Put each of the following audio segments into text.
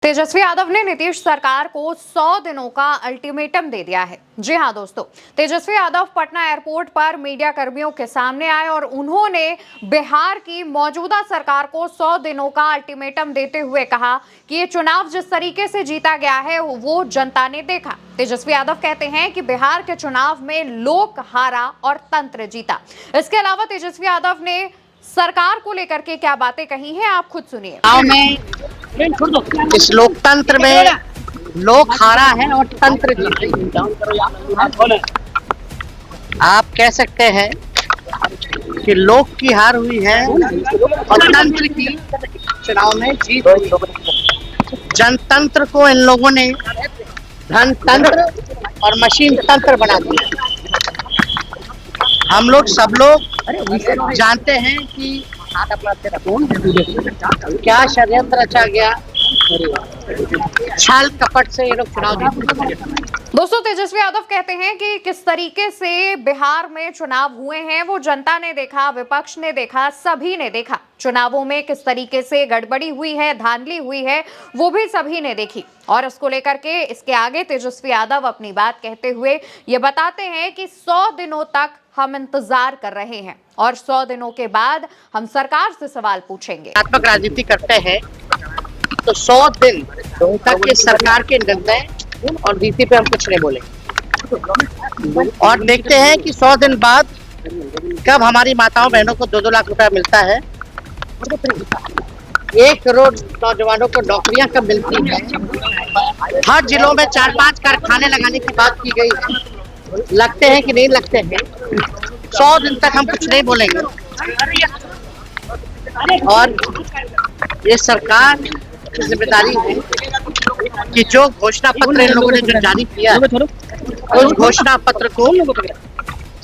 तेजस्वी यादव ने नीतीश सरकार को 100 दिनों का अल्टीमेटम दे दिया है। जी हां दोस्तों, तेजस्वी यादव पटना एयरपोर्ट पर मीडिया कर्मियों के सामने आए और उन्होंने बिहार की मौजूदा सरकार को 100 दिनों का अल्टीमेटम देते हुए कहा कि ये चुनाव जिस तरीके से जीता गया है वो जनता ने देखा। तेजस्वी यादव कहते हैं कि बिहार के चुनाव में लोक हारा और तंत्र जीता। इसके अलावा तेजस्वी यादव ने सरकार को लेकर के क्या बातें कही हैं, आप खुद सुनिए। इस लोकतंत्र में लोक हारा है और तंत्र जीते। आप कह सकते हैं कि लोक की हार हुई है और तंत्र की चुनाव में जीत हुई। जनतंत्र को इन लोगों ने धनतंत्र और मशीन तंत्र बना दिया। हम लोग सब लोग जानते हैं कि क्या षड्यंत्र रचा गया, छल कपट से ये लोग चुनाव जीते। दोस्तों, तेजस्वी यादव कहते हैं कि किस तरीके से बिहार में चुनाव हुए हैं वो जनता ने देखा, विपक्ष ने देखा, सभी ने देखा। चुनावों में किस तरीके से गड़बड़ी हुई है, धांधली हुई है, वो भी सभी ने देखी। और इसको लेकर के इसके आगे तेजस्वी यादव अपनी बात कहते हुए ये बताते हैं कि 100 दिनों तक हम इंतजार कर रहे हैं और 100 दिनों के बाद हम सरकार से सवाल पूछेंगे। आत्मक राजनीति करते हैं तो 100 दिन तक के सरकार के निर्णय और नीति पे हम कुछ नहीं बोलेंगे और देखते हैं कि 100 दिन बाद कब हमारी माताओं बहनों को 2-2 लाख रुपया मिलता है, 1 करोड़ नौजवानों को नौकरियां कब मिलती है, हर जिलों में 4-5 कारखाने लगाने की बात की गई है। लगते हैं कि नहीं लगते हैं, 100 दिन तक हम कुछ नहीं बोलेंगे। और ये सरकार की जिम्मेदारी है कि जो घोषणा पत्र इन लोगों ने जो जारी किया है, उस घोषणा पत्र को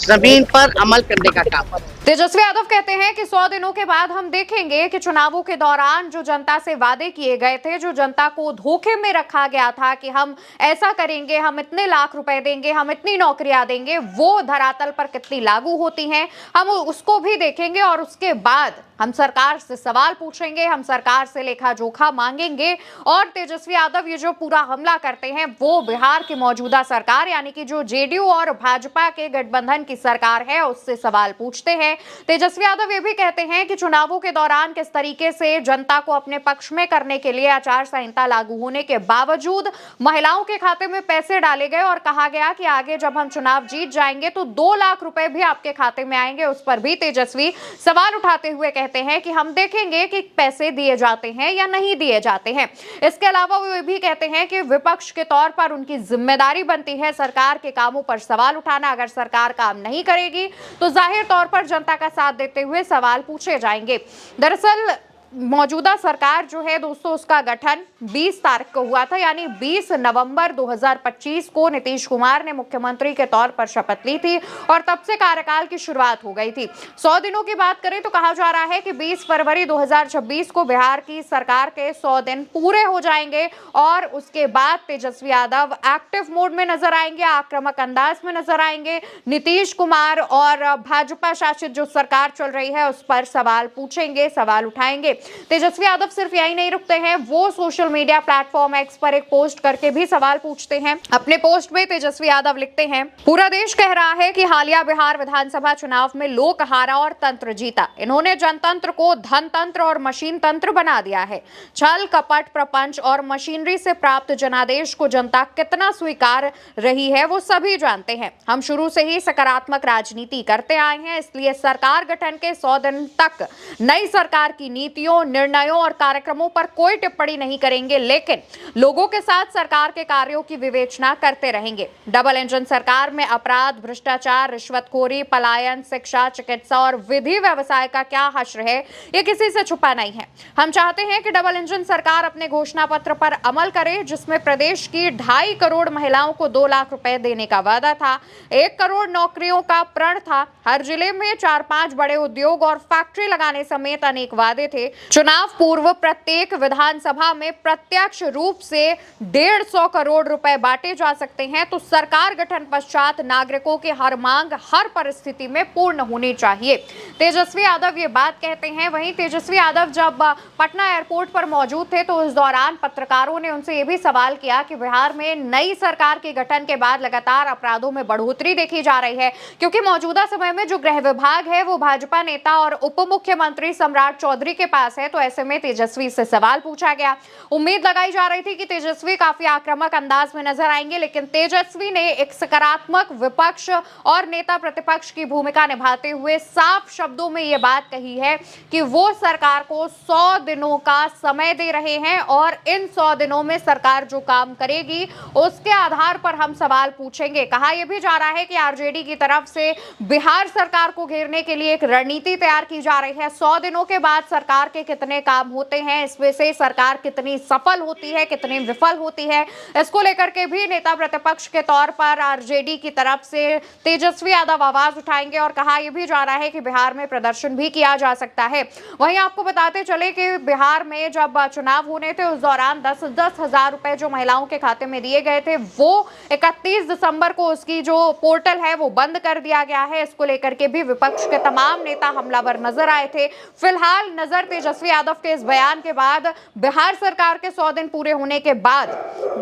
जमीन पर अमल करने का काम। तेजस्वी यादव कहते हैं कि 100 दिनों के बाद हम देखेंगे कि चुनावों के दौरान जो जनता से वादे किए गए थे, जो जनता को धोखे में रखा गया था कि हम ऐसा करेंगे, हम इतने लाख रुपए देंगे, हम इतनी नौकरियां देंगे, वो धरातल पर कितनी लागू होती हैं, हम उसको भी देखेंगे। और उसके बाद हम सरकार से सवाल पूछेंगे, हम सरकार से लेखा जोखा मांगेंगे। और तेजस्वी यादव ये जो पूरा हमला करते हैं वो बिहार की मौजूदा सरकार यानी कि जो जेडीयू और भाजपा के गठबंधन की सरकार है उससे सवाल पूछते हैं। तेजस्वी यादव ये भी कहते हैं कि चुनावों के दौरान किस तरीके से जनता को अपने पक्ष में करने के लिए आचार संहिता लागू होने के बावजूद महिलाओं के खाते में पैसे डाले गए और कहा गया कि आगे जब हम चुनाव जीत जाएंगे तो 2 लाख रुपए भी आपके खाते में आएंगे। उस पर भी तेजस्वी सवाल उठाते हुए कहते हैं कि हम देखेंगे कि पैसे दिए जाते हैं या नहीं दिए जाते हैं। इसके अलावा वो ये भी कहते हैं कि विपक्ष के तौर पर उनकी जिम्मेदारी बनती है सरकार के कामों पर सवाल उठाना। अगर सरकार काम नहीं करेगी तो जाहिर तौर पर जनता का साथ देते हुए सवाल पूछे जाएंगे। दरअसल मौजूदा सरकार जो है दोस्तों, उसका गठन 20 तारीख को हुआ था, यानी 20 नवंबर 2025 को नीतीश कुमार ने मुख्यमंत्री के तौर पर शपथ ली थी और तब से कार्यकाल की शुरुआत हो गई थी। 100 दिनों की बात करें तो कहा जा रहा है कि 20 फरवरी 2026 को बिहार की सरकार के 100 दिन पूरे हो जाएंगे और उसके बाद तेजस्वी यादव एक्टिव मोड में नजर आएंगे, आक्रामक अंदाज में नजर आएंगे। नीतीश कुमार और भाजपा शासित जो सरकार चल रही है उस पर सवाल पूछेंगे, सवाल उठाएंगे। तेजस्वी यादव सिर्फ यही नहीं रुकते हैं, वो सोशल मीडिया प्लेटफॉर्म एक्स पर एक पोस्ट करके भी सवाल पूछते हैं। अपने पोस्ट में तेजस्वी यादव लिखते हैं, पूरा देश कह रहा है कि हालिया बिहार विधानसभा चुनाव में लोक हारा और तंत्र जीता। इन्होंने जनतंत्र को धनतंत्र और मशीन तंत्र बना दिया है। छल कपट प्रपंच और मशीनरी से प्राप्त जनादेश को जनता कितना स्वीकार रही है वो सभी जानते हैं। हम शुरू से ही सकारात्मक राजनीति करते आए हैं, इसलिए सरकार गठन के 100 दिन तक नई सरकार की नीतियों, निर्णयों और कार्यक्रमों पर कोई टिप्पणी नहीं करेंगे, लेकिन लोगों के साथ सरकार के कार्यों की विवेचना करते रहेंगे। डबल इंजन सरकार में अपराध, भ्रष्टाचार, रिश्वतखोरी, पलायन, शिक्षा, चिकित्सा और विधि व्यवसाय का क्या हश्र है ये किसी से छुपा नहीं है। हम चाहते हैं कि डबल इंजन सरकार अपने घोषणा पत्र पर अमल करे, जिसमें प्रदेश की 2.5 करोड़ महिलाओं को 2 लाख रुपए देने का वादा था, 1 करोड़ नौकरियों का प्रण था, हर जिले में 4-5 बड़े उद्योग और फैक्ट्री लगाने समेत अनेक वादे थे। चुनाव पूर्व प्रत्येक विधानसभा में प्रत्यक्ष रूप से 150 करोड़ रुपए बांटे जा सकते हैं, तो सरकार गठन पश्चात नागरिकों की हर मांग हर परिस्थिति में पूर्ण होनी चाहिए। तेजस्वी यादव ये बात कहते हैं। वहीं तेजस्वी यादव जब पटना एयरपोर्ट पर मौजूद थे तो इस दौरान पत्रकारों ने उनसे ये भी सवाल किया कि बिहार में नई सरकार के गठन के बाद लगातार अपराधों में बढ़ोतरी देखी जा रही है, क्योंकि मौजूदा समय में जो गृह विभाग है वो भाजपा नेता और उप मुख्यमंत्री सम्राट चौधरी के पास है। तो ऐसे में तेजस्वी से सवाल पूछा गया। उम्मीद लगाई जा रही थी कि तेजस्वी काफी आक्रामक अंदाज में नजर आएंगे, लेकिन तेजस्वी ने एक सकारात्मक विपक्ष और नेता प्रतिपक्ष की भूमिका निभाते हुए साफ शब्दों में ये बात कही है कि वो सरकार को 100 दिनों का समय दे रहे हैं और इन 100 दिनों में सरकार जो काम करेगी उसके आधार पर हम सवाल पूछेंगे। कहा यह भी जा रहा है कि आरजेडी की तरफ से बिहार सरकार को घेरने के लिए एक रणनीति तैयार की जा रही है। 100 दिनों के बाद सरकार के कितने काम होते हैं, इसमें से सरकार कितनी सफल होती है, कितनी विफल होती है, इसको लेकर के भी नेता प्रतिपक्ष के तौर पर आरजेडी की तरफ से तेजस्वी यादव आवाज उठाएंगे। और कहा यह भी जा रहा है कि बिहार में प्रदर्शन भी किया जा सकता है। वहीं आपको बताते चले कि बिहार में जब चुनाव होने थे उस दौरान 10-10 हजार रुपए जो महिलाओं के खाते में दिए गए थे वो 31 दिसंबर को उसकी जो पोर्टल है वो बंद कर दिया गया है। इसको लेकर के भी विपक्ष के तमाम नेता हमलावर नजर आए थे। फिलहाल नजर तेजस्वी यादव के इस बयान के बाद बिहार सरकार के 100 दिन पूरे होने के बाद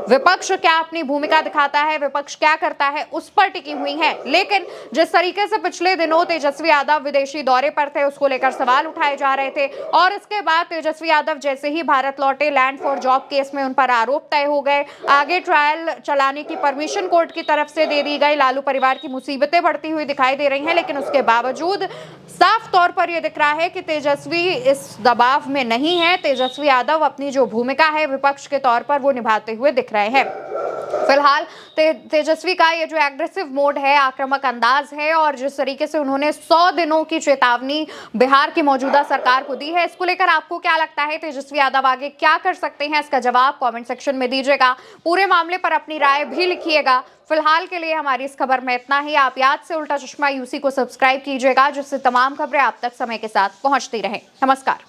विपक्ष क्या अपनी भूमिका दिखाता है, विपक्ष क्या करता है, उस पर टिकी हुई है। लेकिन जिस तरीके से पिछले दिनों तेजस्वी यादव विदेशी दौरे पर थे उसको लेकर सवाल उठाए जा रहे थे और इसके बाद तेजस्वी यादव जैसे ही भारत लौटे लैंड फॉर जॉब केस में उन पर आरोप तय हो गए। आगे ट्रायल चलाने की परमिशन कोर्ट की तरफ से दे दी गई। लालू परिवार की मुसीबतें बढ़ती हुई दिखाई दे रही हैं, लेकिन उसके बावजूद साफ तौर पर यह दिख रहा है कि तेजस्वी इस दबाव में नहीं है। तेजस्वी यादव अपनी जो भूमिका है विपक्ष के तौर पर वो निभाते हुए दिख रहे हैं। फिलहाल तेजस्वी का ये जो एग्रेसिव मोड है, आक्रामक अंदाज है और जिस तरीके से उन्होंने 100 दिनों की चेतावनी बिहार की मौजूदा सरकार को दी है, इसको लेकर आपको क्या लगता है? तेजस्वी यादव आगे क्या कर सकते हैं? इसका जवाब कमेंट सेक्शन में दीजिएगा। पूरे मामले पर अपनी राय भी लिखिएगा। फिलहाल के लिए हमारी इस खबर में इतना ही। आप याद से उल्टा चश्मा यूसी को सब्सक्राइब कीजिएगा, जिससे तमाम खबरें आप तक समय के साथ पहुंचती रहें। नमस्कार।